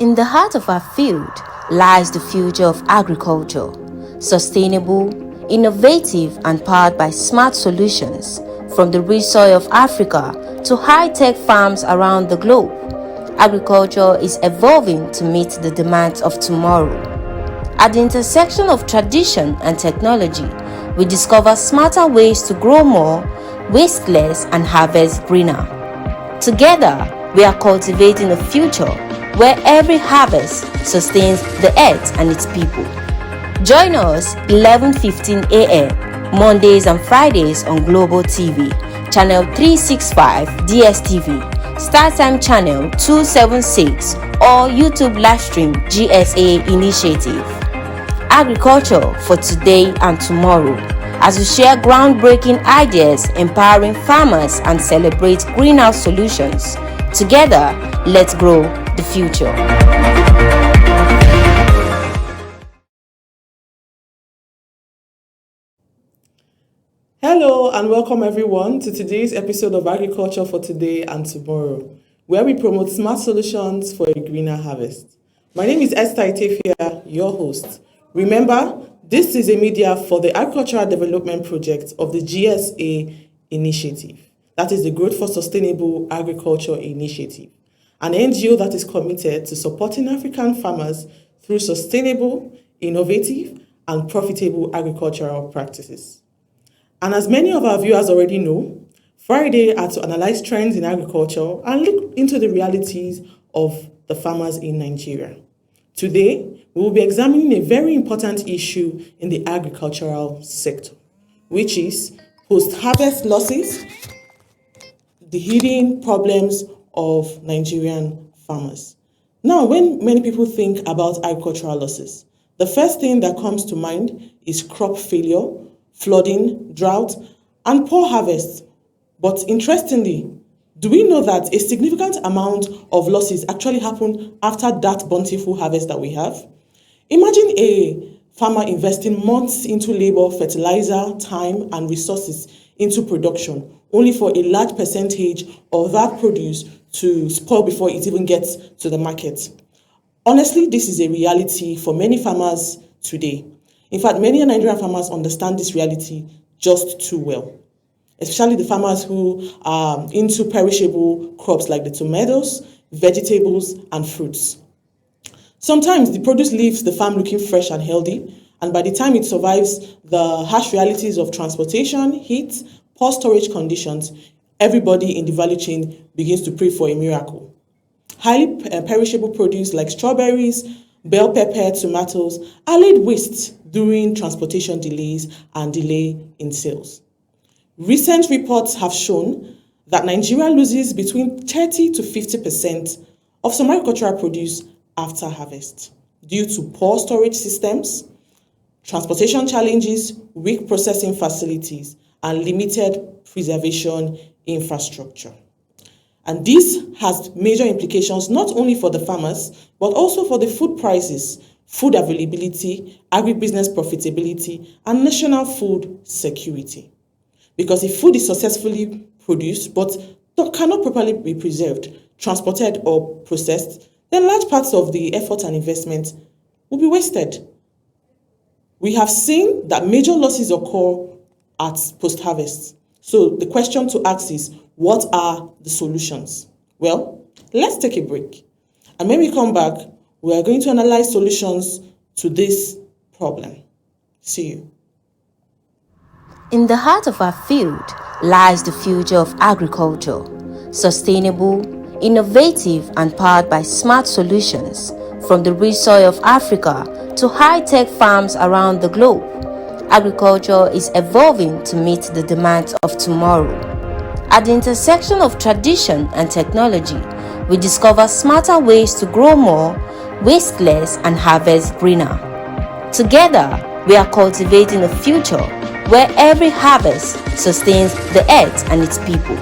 In the heart of our field lies the future of agriculture, sustainable, innovative, and powered by smart solutions from the rich soil of Africa to high-tech farms around the globe. Agriculture is evolving to meet the demands of tomorrow. At the intersection of tradition and technology, we discover smarter ways to grow more, waste less, and harvest greener. Together, we are cultivating a future where every harvest sustains the earth and its people. Join us 11:15 a.m. Mondays and Fridays on Global TV, Channel 365 DSTV, StarTime Channel 276, or YouTube Livestream GSA Initiative. Agriculture for today and tomorrow, as we share groundbreaking ideas, empowering farmers, and celebrate greenhouse solutions. Together, let's grow the future. Hello and welcome everyone to today's episode of Agriculture for Today and Tomorrow, where we promote smart solutions for a greener harvest. My name is Esther Itefia, your host. Remember, this is a media for the Agricultural Development Project of the GSA Initiative. That is the Growth for Sustainable Agriculture Initiative, an NGO that is committed to supporting African farmers through sustainable, innovative, and profitable agricultural practices. And as many of our viewers already know, Friday are to analyze trends in agriculture and look into the realities of the farmers in Nigeria. Today, we will be examining a very important issue in the agricultural sector, which is post-harvest losses, the hidden problems of Nigerian farmers. Now, when many people think about agricultural losses, the first thing that comes to mind is crop failure, flooding, drought, and poor harvest. But interestingly, do we know that a significant amount of losses actually happen after that bountiful harvest that we have? Imagine a farmer investing months into labor, fertilizer, time, and resources into production, only for a large percentage of that produce to spoil before it even gets to the market. Honestly, this is a reality for many farmers today. In fact, many Nigerian farmers understand this reality just too well, especially the farmers who are into perishable crops like the tomatoes, vegetables, and fruits. Sometimes the produce leaves the farm looking fresh and healthy, and by the time it survives the harsh realities of transportation, heat, poor storage conditions, everybody in the value chain begins to pray for a miracle. Highly perishable produce like strawberries, bell pepper, tomatoes are laid waste during transportation delays and delay in sales. Recent reports have shown that Nigeria loses between 30 to 50% of some agricultural produce after harvest due to poor storage systems, transportation challenges, weak processing facilities, and limited preservation infrastructure. And this has major implications not only for the farmers, but also for the food prices, food availability, agribusiness profitability, and national food security. Because if food is successfully produced but cannot properly be preserved, transported, or processed, then large parts of the effort and investment will be wasted. We have seen that major losses occur at post-harvest. So the question to ask is, what are the solutions? Well, let's take a break. And when we come back, we are going to analyze solutions to this problem. See you. In the heart of our field lies the future of agriculture, sustainable, innovative, and powered by smart solutions from the rich soil of Africa to high-tech farms around the globe. Agriculture is evolving to meet the demands of tomorrow. At the intersection of tradition and technology, we discover smarter ways to grow more, waste less, and harvest greener. Together, we are cultivating a future where every harvest sustains the earth and its people.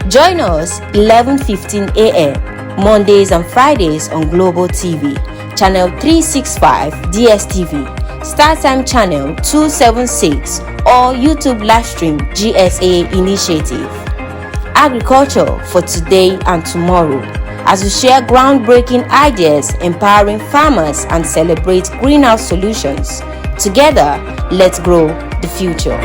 Join us 11:15 a.m. Mondays and Fridays on Global TV, Channel 365 DSTV, StarTime Channel 276, or YouTube Livestream GSA Initiative. Agriculture for today and tomorrow, as we share groundbreaking ideas empowering farmers and celebrate greenhouse solutions. Together, let's grow the future.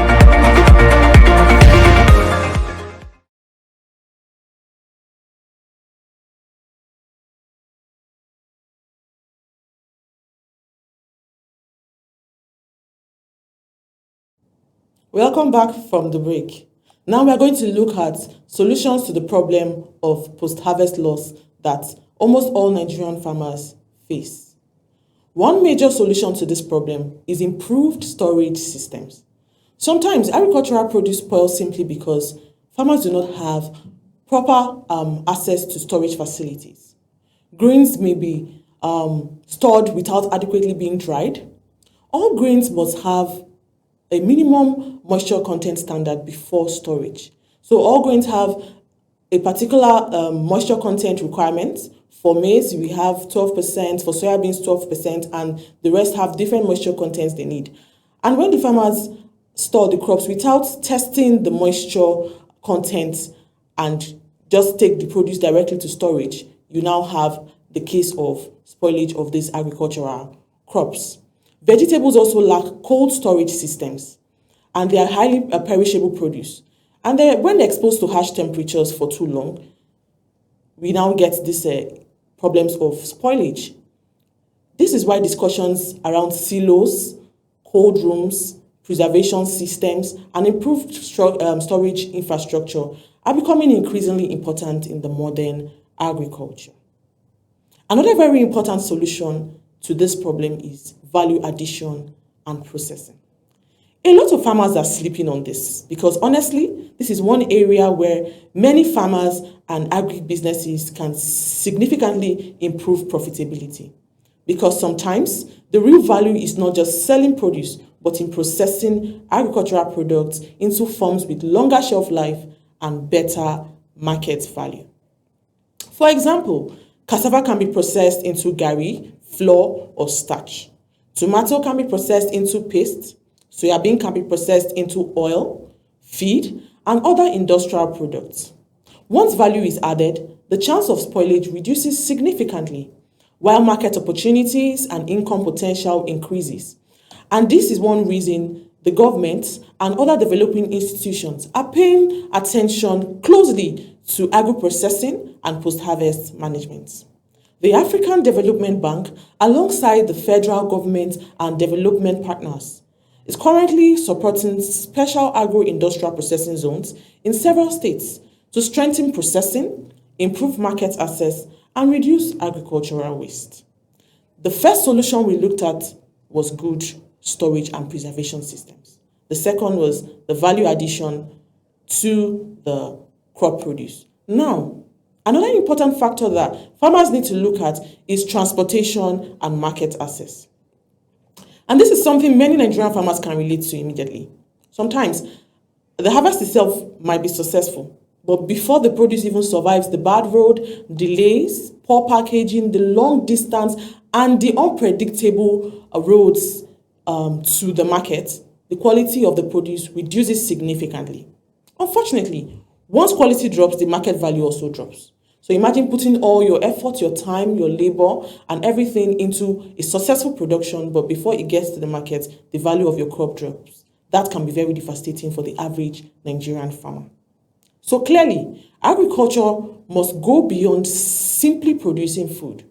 Welcome back from the break. Now we are going to look at solutions to the problem of post-harvest loss that almost all Nigerian farmers face. One major solution to this problem is improved storage systems. Sometimes agricultural produce spoils simply because farmers do not have proper access to storage facilities. Grains may be stored without adequately being dried. All grains must have a minimum moisture content standard before storage. So all grains have a particular moisture content requirement. For maize, we have 12%, for soybeans 12%, and the rest have different moisture contents they need. And when the farmers store the crops without testing the moisture content and just take the produce directly to storage, you now have the case of spoilage of these agricultural crops. Vegetables also lack cold storage systems, and they are highly perishable produce. And when they're exposed to harsh temperatures for too long, we now get these problems of spoilage. This is why discussions around silos, cold rooms, preservation systems, and improved storage infrastructure are becoming increasingly important in the modern agriculture. Another very important solution to this problem is value addition and processing. A lot of farmers are sleeping on this because honestly, this is one area where many farmers and agribusinesses can significantly improve profitability. Because sometimes the real value is not just selling produce, but in processing agricultural products into forms with longer shelf life and better market value. For example, cassava can be processed into garri, flour, or starch. Tomato can be processed into paste. Soybean can be processed into oil, feed, and other industrial products. Once value is added, the chance of spoilage reduces significantly, while market opportunities and income potential increases. And this is one reason the government and other developing institutions are paying attention closely to agro-processing and post-harvest management. The African Development Bank, alongside the federal government and development partners, is currently supporting special agro-industrial processing zones in several states to strengthen processing, improve market access, and reduce agricultural waste. The first solution we looked at was good storage and preservation systems. The second was the value addition to the crop produce. Now, another important factor that farmers need to look at is transportation and market access. And this is something many Nigerian farmers can relate to immediately. Sometimes the harvest itself might be successful, but before the produce even survives the bad road, delays, poor packaging, the long distance, and the unpredictable roads to the market, the quality of the produce reduces significantly. Unfortunately, once quality drops, the market value also drops. So imagine putting all your effort, your time, your labor, and everything into a successful production, but before it gets to the market, the value of your crop drops. That can be very devastating for the average Nigerian farmer. So clearly, agriculture must go beyond simply producing food.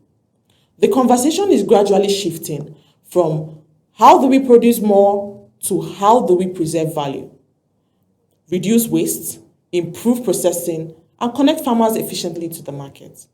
The conversation is gradually shifting from how do we produce more to how do we preserve value, reduce waste, improve processing, and connect farmers efficiently to the market.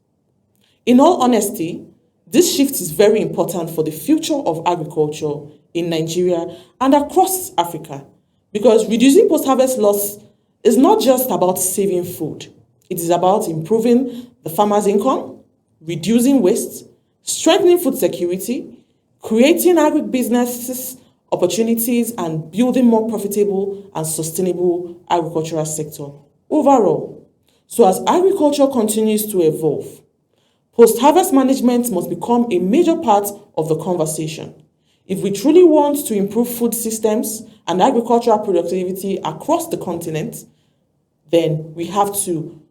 In all honesty, this shift is very important for the future of agriculture in Nigeria and across Africa, because reducing post-harvest loss is not just about saving food. It is about improving the farmer's income, reducing waste, strengthening food security, creating agribusinesses opportunities, and building more profitable and sustainable agricultural sector overall. So as agriculture continues to evolve, post-harvest management must become a major part of the conversation. If we truly want to improve food systems and agricultural productivity across the continent, then we have to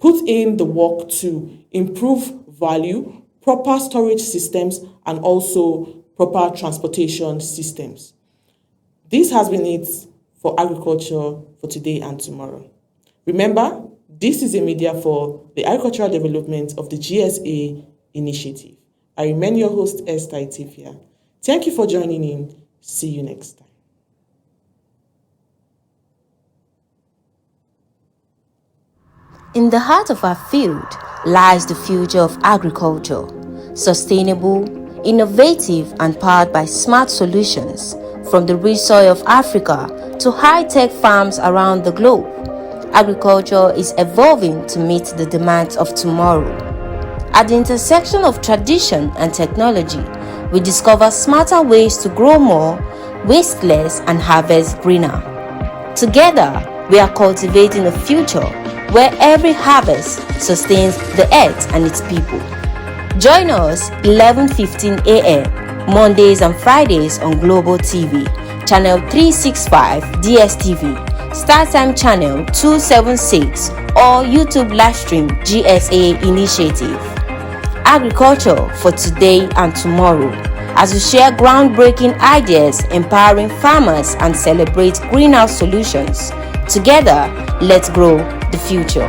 put in the work to improve value, proper storage systems, and also proper transportation systems. This has been it for agriculture for today and tomorrow. Remember, this is a media for the agricultural development of the GSA initiative. I remain your host, Esther Itifia. Thank you for joining in. See you next time. In the heart of our field lies the future of agriculture, sustainable, innovative, and powered by smart solutions from the rich soil of Africa to high-tech farms around the globe. Agriculture is evolving to meet the demands of tomorrow. At the intersection of tradition and technology, we discover smarter ways to grow more, waste less, and harvest greener. Together, we are cultivating a future where every harvest sustains the earth and its people. Join us 11:15 a.m. Mondays and Fridays on Global TV, channel 365 DSTV, StarTime channel 276, or YouTube livestream GSA Initiative. Agriculture for today and tomorrow, as we share groundbreaking ideas, empowering farmers, and celebrate greenhouse solutions. Together, let's grow the future.